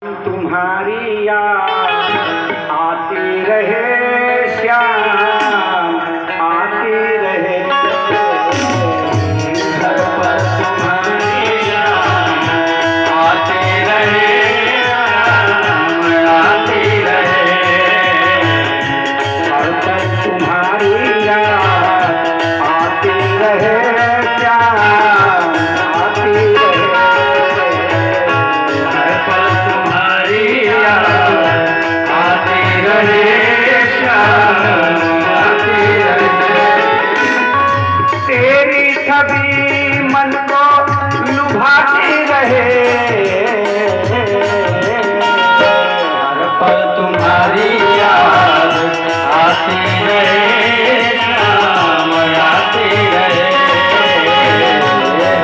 तुम्हारी याद आती रहे श्याम, आती रहे घर पर तुम्हारी याद आती रहे श्याम, आती रहे घर पर तुम्हारी याद आती रहे श्याम, आती रहे घर पर तुम्हारी आती रहे श्याम, आती रहे तेरी छवि मन को लुभाती रहे हर पल तुम्हारी याद आती रहे श्याम, आती रहे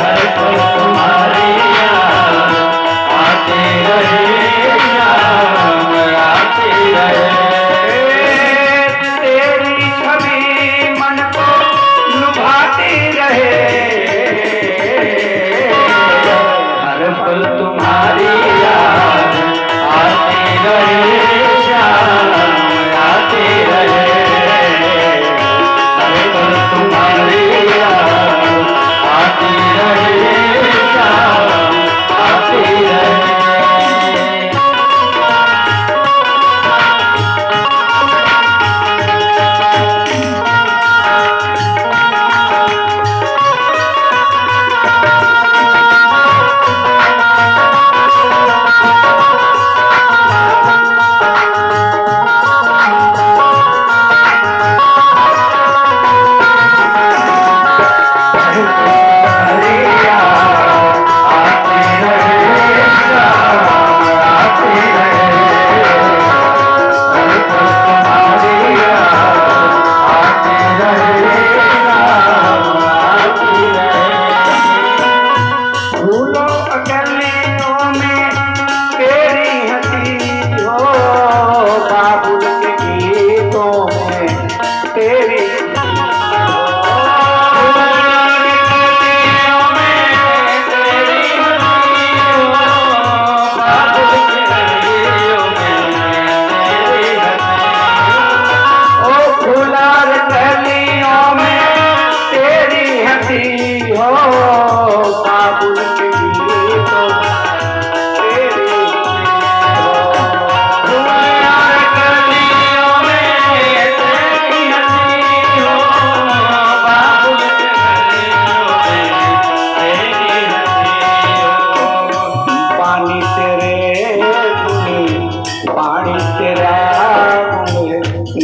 हर पल तुम्हारी याद आती रहे श्याम, आती रहे तेरी छवि मन को लुभाती रहे हर पल तुम्हारी याद आती रहे श्याम, आती रहे हर पल तुम्हारी याद आती रहे श्याम, आती रहे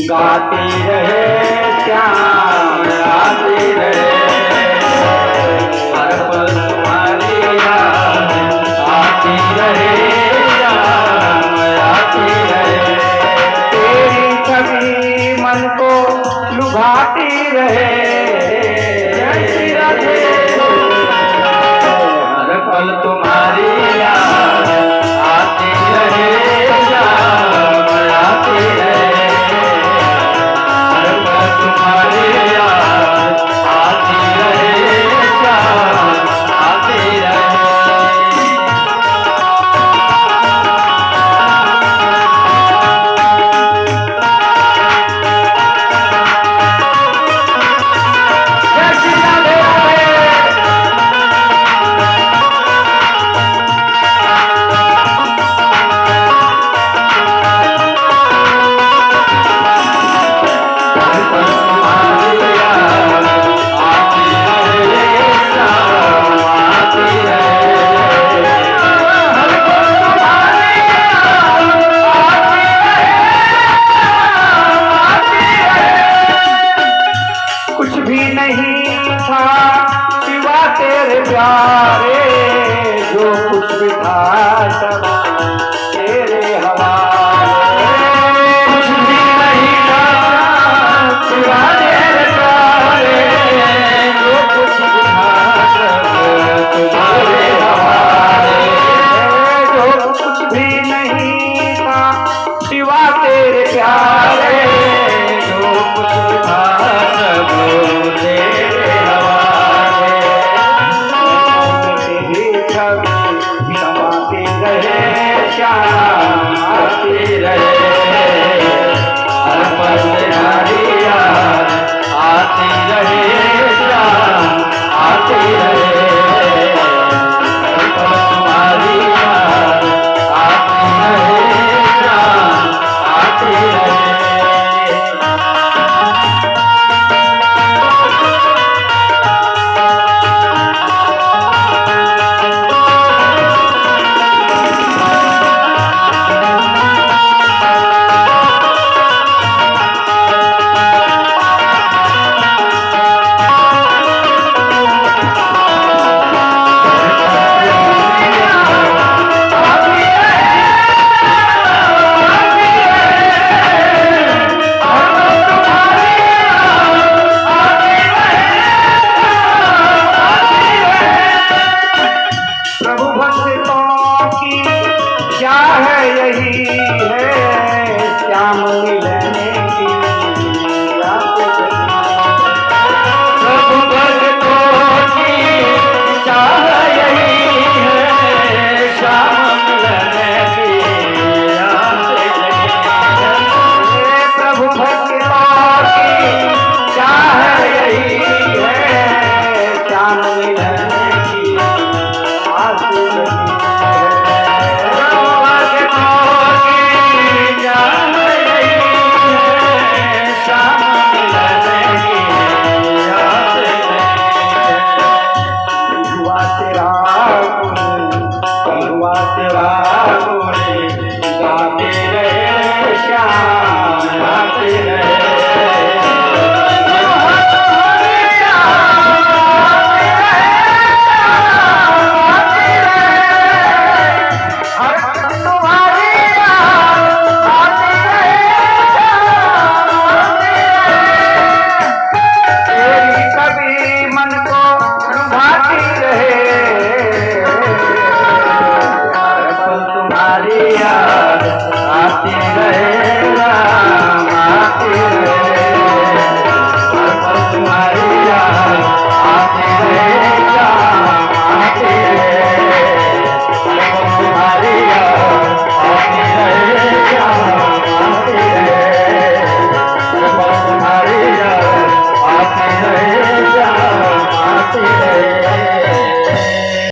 गाती रहे श्याम, आती रहे हर पल तुम्हारी याद आती रहे श्याम, आती रहे तेरी छवि मन को लुभाती रहे हर पल तुम्हारी याद आती रहे श्याम, आती रहे यही